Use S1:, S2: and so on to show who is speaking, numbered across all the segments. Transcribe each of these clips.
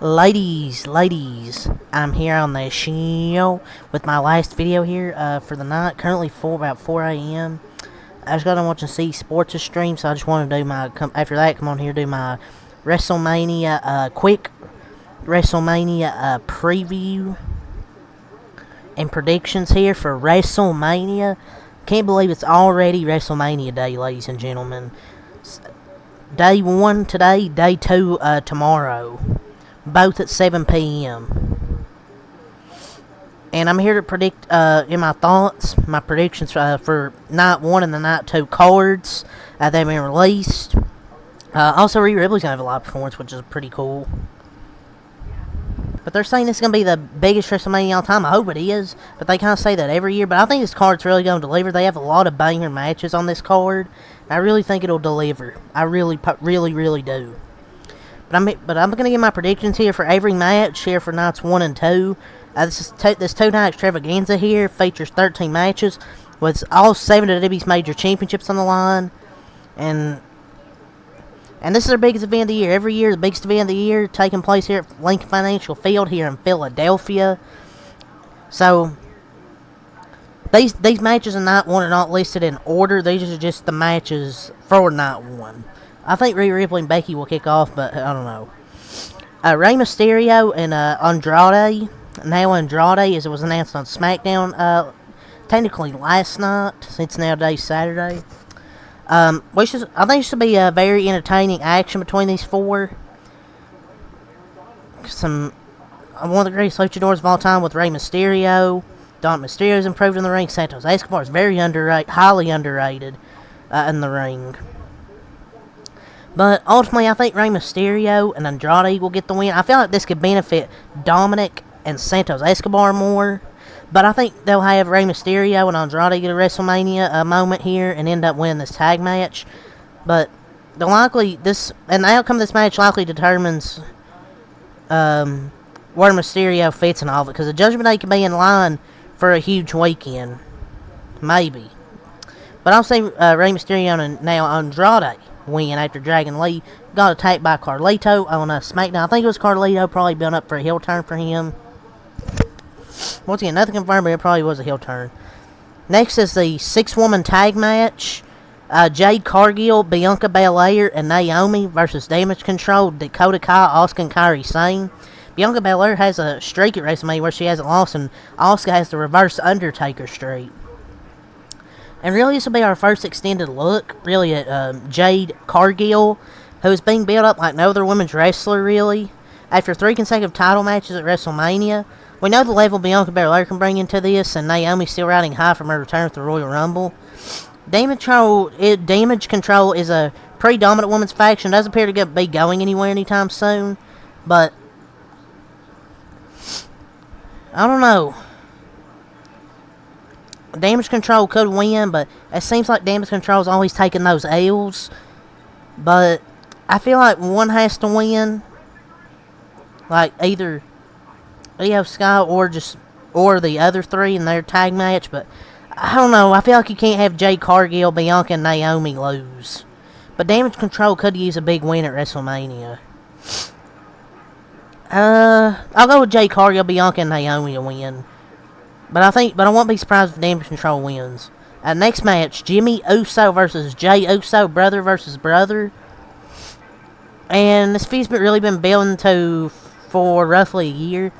S1: Ladies, I'm here on the show with my last video here for the night. Currently about 4 a.m. I just got to watch and see sports stream, so I just want to do my after that. Come on here, do my Wrestlemania quick Wrestlemania preview and predictions here for Wrestlemania. Can't believe it's already Wrestlemania Day, ladies and gentlemen. Day 1 today, day 2 tomorrow. Both at 7 p.m. And I'm here to predict, in my thoughts, my predictions for night 1 and the night 2 cards that have been released. Also, Rhea Ripley's going to have a live performance, which is pretty cool. But they're saying this is going to be the biggest WrestleMania all time. I hope it is, but they kind of say that every year. But I think this card's really going to deliver. They have a lot of banger matches on this card. I really think it'll deliver. I really do. But I'm going to give my predictions here for every match here for nights 1 and 2. This 2-night extravaganza here features 13 matches with all 7 of WWE's major championships on the line. And this is their biggest event of the year. Every year, the biggest event of the year taking place here at Lincoln Financial Field here in Philadelphia. So, these matches in night 1 are not listed in order. These are just the matches for night 1. I think Rhea Ripley and Becky will kick off, but I don't know. Rey Mysterio and Andrade. Now Andrade, as it was announced on SmackDown, technically last night, since nowadays Saturday. I think it should be a very entertaining action between these four. One of the greatest luchadors of all time with Rey Mysterio. Don Mysterio's improved in the ring. Santos Escobar is very underrated, highly underrated in the ring. But ultimately, I think Rey Mysterio and Andrade will get the win. I feel like this could benefit Dominic and Santos Escobar more. But I think they'll have Rey Mysterio and Andrade get a WrestleMania moment here and end up winning this tag match. But the outcome of this match likely determines where Mysterio fits in all of it. Because the Judgment Day could be in line for a huge weekend. Maybe. But I'll say Rey Mysterio and now Andrade win after Dragon Lee got attacked by Carlito on SmackDown. I think it was Carlito, probably been up for a heel turn for him. Once again, nothing confirmed, but it probably was a heel turn. Next is the 6-woman tag match. Jade Cargill, Bianca Belair, and Naomi versus Damage Control, Dakota Kai, Asuka, and Kairi Sane. Bianca Belair has a streak at WrestleMania where she hasn't lost, and Asuka has the reverse Undertaker streak. And really, this will be our first extended look, really, at Jade Cargill, who is being built up like no other women's wrestler, really. After 3 consecutive title matches at WrestleMania, we know the level Bianca Belair can bring into this, and Naomi's still riding high from her return at the Royal Rumble. Damage Control is a pretty dominant women's faction. Doesn't appear to be going anywhere anytime soon, but I don't know. Damage Control could win, but it seems like Damage Control is always taking those L's. But I feel like one has to win, like either Io Sky or the other 3 in their tag match. But I don't know. I feel like you can't have Jade Cargill, Bianca, and Naomi lose. But Damage Control could use a big win at WrestleMania. I'll go with Jade Cargill, Bianca, and Naomi to win. But I won't be surprised if Damage Control wins. Next match, Jimmy Uso versus Jey Uso, brother versus brother. And this feud's really been building for roughly a year.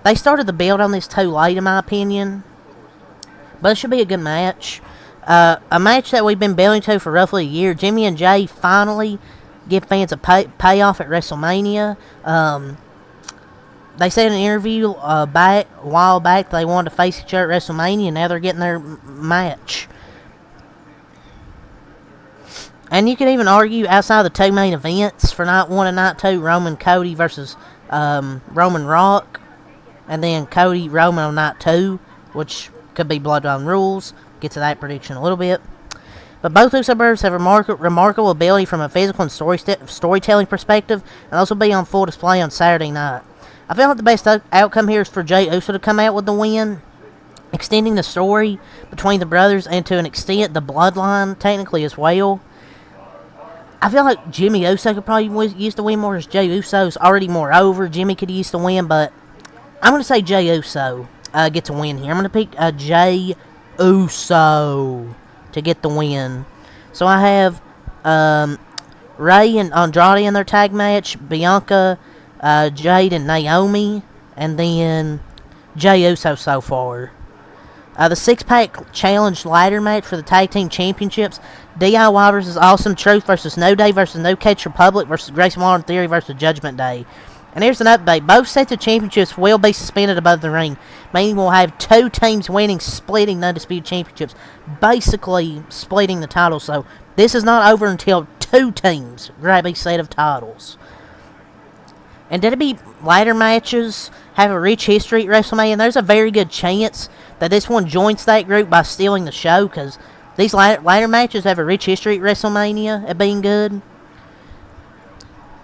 S1: They started the build on this too late, in my opinion. But it should be a good match. A match that we've been building to for roughly a year. Jimmy and Jay finally give fans a payoff at WrestleMania. They said in an interview a while back they wanted to face each other at WrestleMania, and now they're getting their match. And you could even argue outside of the 2 main events for night 1 and night 2, Roman Cody versus Roman Rock, and then Cody Roman on night 2, which could be Bloodline Rules. Get to that prediction in a little bit. But both Uso brothers have remarkable ability from a physical and storytelling perspective, and those will be on full display on Saturday night. I feel like the best outcome here is for Jey Uso to come out with the win, extending the story between the brothers and to an extent the bloodline technically as well. I feel like Jimmy Uso could probably used to win more, as Jey Uso's already more over. Jimmy could used to win, but I'm going to say Jey Uso gets a win here. I'm going to pick Jey Uso to get the win. So I have Rey and Andrade in their tag match, Bianca, Jade, and Naomi, and then Jey Uso so far. The six-pack challenge ladder match for the tag team championships, DIY versus Awesome Truth versus No Day versus No Cage Republic versus Grayson Waller and Theory versus Judgment Day. And here's an update. Both sets of championships will be suspended above the ring, meaning we'll have two teams winning, splitting the Undisputed Championships, basically splitting the titles. So this is not over until two teams grab a set of titles. And WWE ladder matches have a rich history at WrestleMania, and there's a very good chance that this one joins that group by stealing the show, because these ladder matches have a rich history at WrestleMania at being good.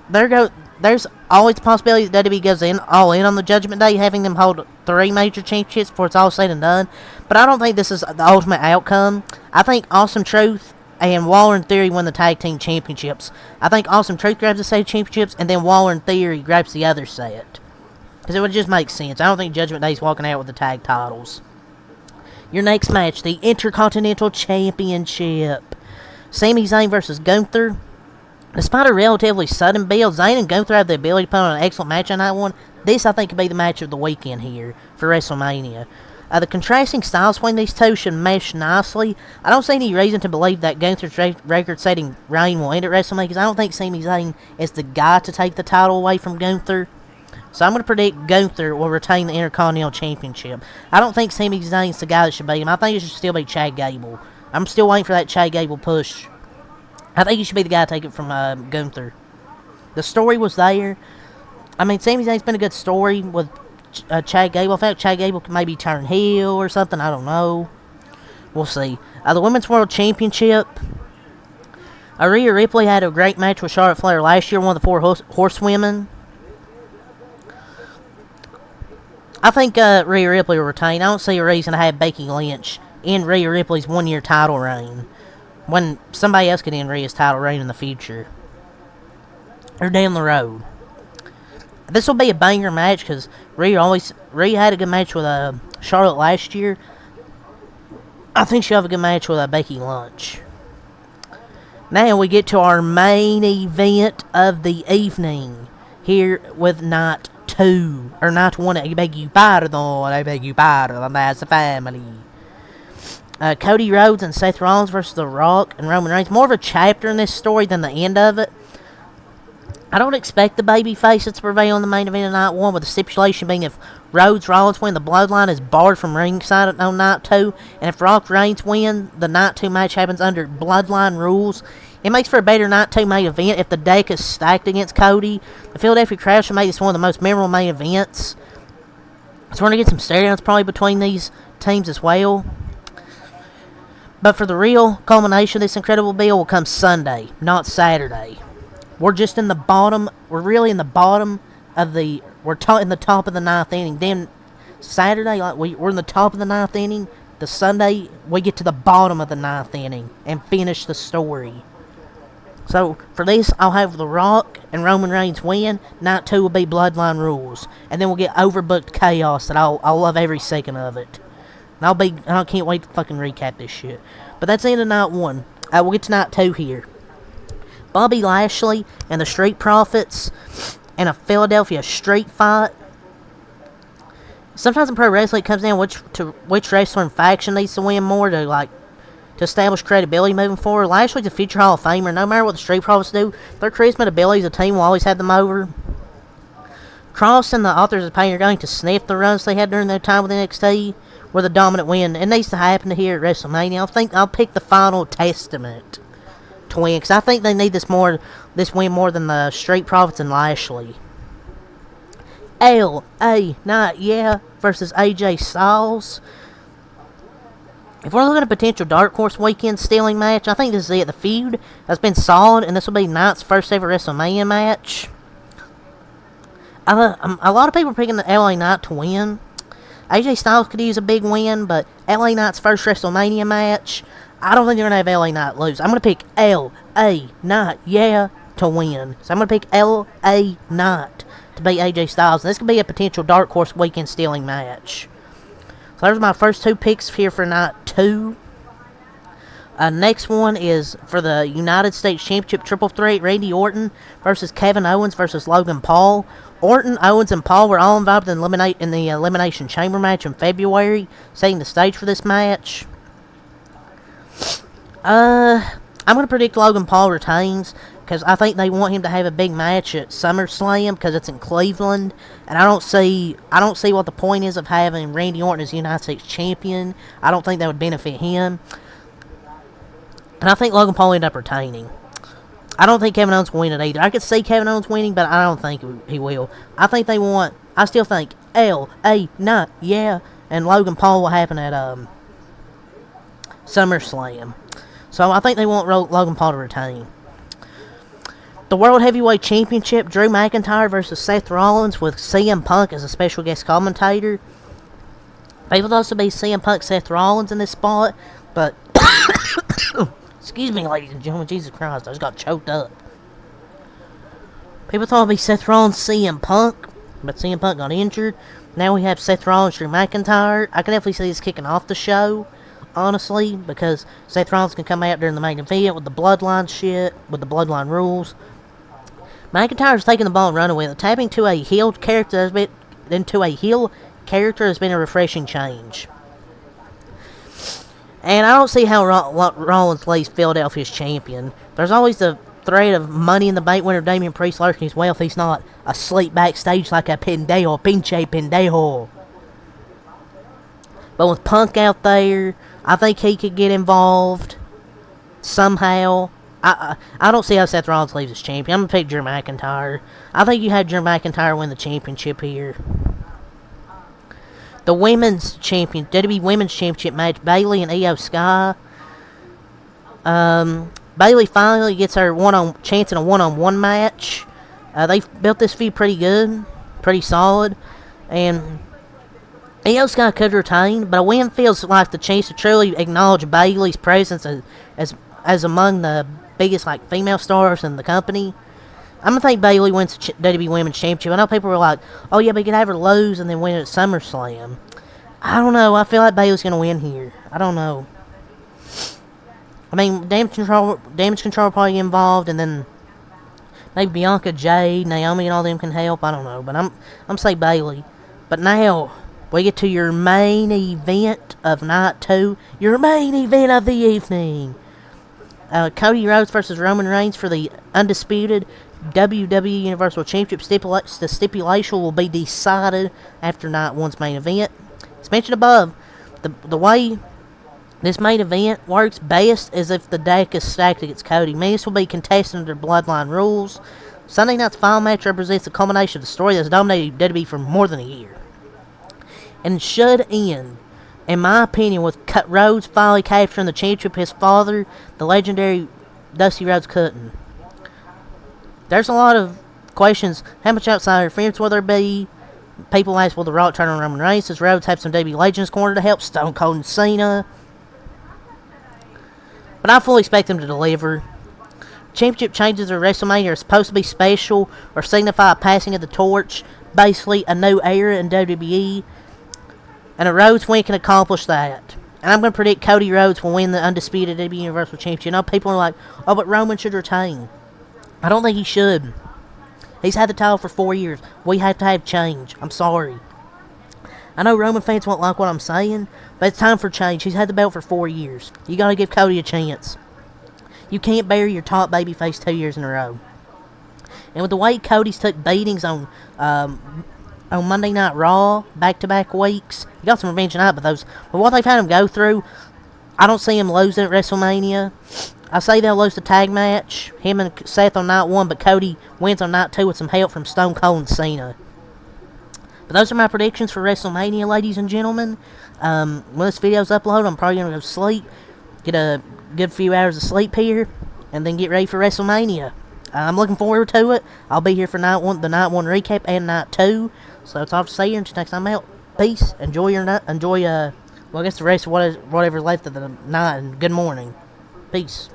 S1: There's always the possibility that WWE goes all in on the Judgment Day, having them hold 3 major championships before it's all said and done. But I don't think this is the ultimate outcome. I think Awesome Truth and Waller and Theory win the tag team championships. I think Awesome Truth grabs the set of championships, and then Waller and Theory grabs the other set. Because it would just make sense. I don't think Judgment Day's walking out with the tag titles. Your next match, the Intercontinental Championship. Sami Zayn versus Gunther. Despite a relatively sudden build, Zayn and Gunther have the ability to put on an excellent match on that one. This, I think, could be the match of the weekend here for WrestleMania. The contrasting styles between these two should mesh nicely. I don't see any reason to believe that Gunther's record-setting reign will end at WrestleMania, because I don't think Sami Zayn is the guy to take the title away from Gunther. So I'm going to predict Gunther will retain the Intercontinental Championship. I don't think Sami Zayn's the guy that should beat him. I think it should still be Chad Gable. I'm still waiting for that Chad Gable push. I think he should be the guy to take it from Gunther. The story was there. I mean, Sami Zayn's been a good story with Chad Gable. I think Chad Gable could maybe turn heel or something. I don't know. We'll see. The Women's World Championship. Rhea Ripley had a great match with Charlotte Flair last year, one of the 4 horsewomen. I think Rhea Ripley will retain. I don't see a reason to have Becky Lynch in Rhea Ripley's 1-year title reign when somebody else could end Rhea's title reign in the future or down the road. This will be a banger match because Rhea had a good match with Charlotte last year. I think she'll have a good match with Becky Lynch. Now we get to our main event of the evening here with Night 2, or Night 1, I beg you pardon, that's a family. Cody Rhodes and Seth Rollins versus The Rock and Roman Reigns. More of a chapter in this story than the end of it. I don't expect the baby faces to prevail in the main event of Night 1, with the stipulation being if Rollins win, the bloodline is barred from ringside on Night 2, and if Rock Reigns win, the Night 2 match happens under bloodline rules. It makes for a better Night 2 main event if the deck is stacked against Cody. The Philadelphia crowd should make this one of the most memorable main events. So we're going to get some stare-downs probably between these teams as well. But for the real culmination of this incredible build will come Sunday, not Saturday. We're just in the bottom. We're really in the bottom of the. We're in the top of the 9th inning. Then Saturday, we're in the top of the 9th inning. The Sunday, we get to the bottom of the 9th inning and finish the story. So for this, I'll have The Rock and Roman Reigns win. Night 2 will be Bloodline rules, and then we'll get overbooked chaos that I'll love every second of it. And I can't wait to fucking recap this shit. But that's the end of Night 1. We'll get to Night 2 here. Bobby Lashley and the Street Profits in a Philadelphia street fight. Sometimes in pro wrestling it comes down to which wrestler and faction needs to win more to establish credibility moving forward. Lashley's a future Hall of Famer. No matter what the Street Profits do, their charisma and abilities, the team will always have them over. Cross and the Authors of Pain are going to sniff the runs they had during their time with NXT with a dominant win. It needs to happen here at WrestleMania. I think I'll pick the Final Testament to win, because I think they need this win more than the Street Profits and Lashley. L.A. Knight, versus AJ Styles. If we're looking at a potential Dark Horse weekend stealing match, I think this is it. The feud has been solid, and this will be Knight's first ever WrestleMania match. A lot of people are picking the LA Knight to win. AJ Styles could use a big win, but LA Knight's first WrestleMania match, I don't think they're going to have LA Knight lose. I'm going to pick LA Knight, yeah, to win. So I'm going to pick LA Knight to beat AJ Styles. And this could be a potential dark horse weekend stealing match. So there's my first 2 picks here for night 2. Next one is for the United States Championship Triple Threat, Randy Orton versus Kevin Owens versus Logan Paul. Orton, Owens, and Paul were all involved in the Elimination Chamber match in February, setting the stage for this match. I'm going to predict Logan Paul retains, because I think they want him to have a big match at SummerSlam, because it's in Cleveland, and I don't see what the point is of having Randy Orton as United States Champion. I don't think that would benefit him. And I think Logan Paul will end up retaining. I don't think Kevin Owens will win it either. I could see Kevin Owens winning, but I don't think he will. I still think L.A. Knight, yeah, and Logan Paul will happen at SummerSlam. So I think they want Logan Paul to retain. The World Heavyweight Championship, Drew McIntyre versus Seth Rollins with CM Punk as a special guest commentator. People thought to be CM Punk, Seth Rollins in this spot, but excuse me, ladies and gentlemen, Jesus Christ, I just got choked up. People thought it would be Seth Rollins, CM Punk, but CM Punk got injured. Now we have Seth Rollins, Drew McIntyre. I can definitely see this kicking off the show, honestly, because Seth Rollins can come out during the main event with the bloodline shit, with the bloodline rules. McIntyre's taking the ball and running with it. Tapping to a heel character has been a refreshing change. And I don't see how Rollins leaves Philadelphia's champion. There's always the threat of Money in the Bank winner Damian Priest lurking his wealth. He's not asleep backstage like a pinche pendejo. But with Punk out there, I think he could get involved somehow. I don't see how Seth Rollins leaves as champion. I'm going to pick Drew McIntyre. I think you had Drew McIntyre win the championship here. The Women's Champion, WWE Women's Championship match, Bayley and Io Sky. Bayley finally gets her chance in a one-on-one match. They've built this feud pretty good, pretty solid, and Io Sky could retain, but a win feels like the chance to truly acknowledge Bayley's presence as among the biggest female stars in the company. I'm going to think Bayley wins the WWE Women's Championship. I know people were like, oh yeah, but you can have her lose and then win it at SummerSlam. I don't know. I feel like Bayley's going to win here. I don't know. I mean, Damage Control probably involved, and then maybe Bianca, Jade, Naomi, and all them can help. I don't know, but I'm say Bayley. But now we get to your main event of night 2. Your main event of the evening. Cody Rhodes versus Roman Reigns for the undisputed WWE Universal Championship. The stipulation will be decided after night 1's main event. As mentioned above, the way this main event works best is if the deck is stacked against Cody. This will be contested under Bloodline rules. Sunday night's final match represents the culmination of the story that's dominated WWE for more than a year, and should end, in my opinion, with Rhodes finally capturing the championship his father, the legendary Dusty Rhodes, couldn't. There's a lot of questions. How much outside interference will there be? People ask, will The Rock turn on Roman Reigns? Does Rhodes have some WWE Legends corner to help Stone Cold and Cena? But I fully expect them to deliver. Championship changes at WrestleMania are supposed to be special or signify a passing of the torch. Basically, a new era in WWE. And a Rhodes win can accomplish that. And I'm going to predict Cody Rhodes will win the undisputed WWE Universal Championship. I know people are like, oh, but Roman should retain. I don't think he should. He's had the title for 4 years. We have to have change. I'm sorry. I know Roman fans won't like what I'm saying, but it's time for change. He's had the belt for 4 years. You got to give Cody a chance. You can't bury your top babyface 2 years in a row. And with the way Cody's took beatings on Monday Night Raw, back-to-back weeks, he got some revenge tonight, but what they've had him go through, I don't see him losing at WrestleMania. I say they'll lose the tag match, him and Seth on night 1, but Cody wins on night 2 with some help from Stone Cold and Cena. But those are my predictions for WrestleMania, ladies and gentlemen. When this video's uploaded, I'm probably going to go sleep, get a good few hours of sleep here, and then get ready for WrestleMania. I'm looking forward to it. I'll be here for night 1, the night 1 recap, and night 2. So it's off to see you until next time out. Peace. Enjoy well, I guess the rest of whatever left of the night, and good morning. Peace.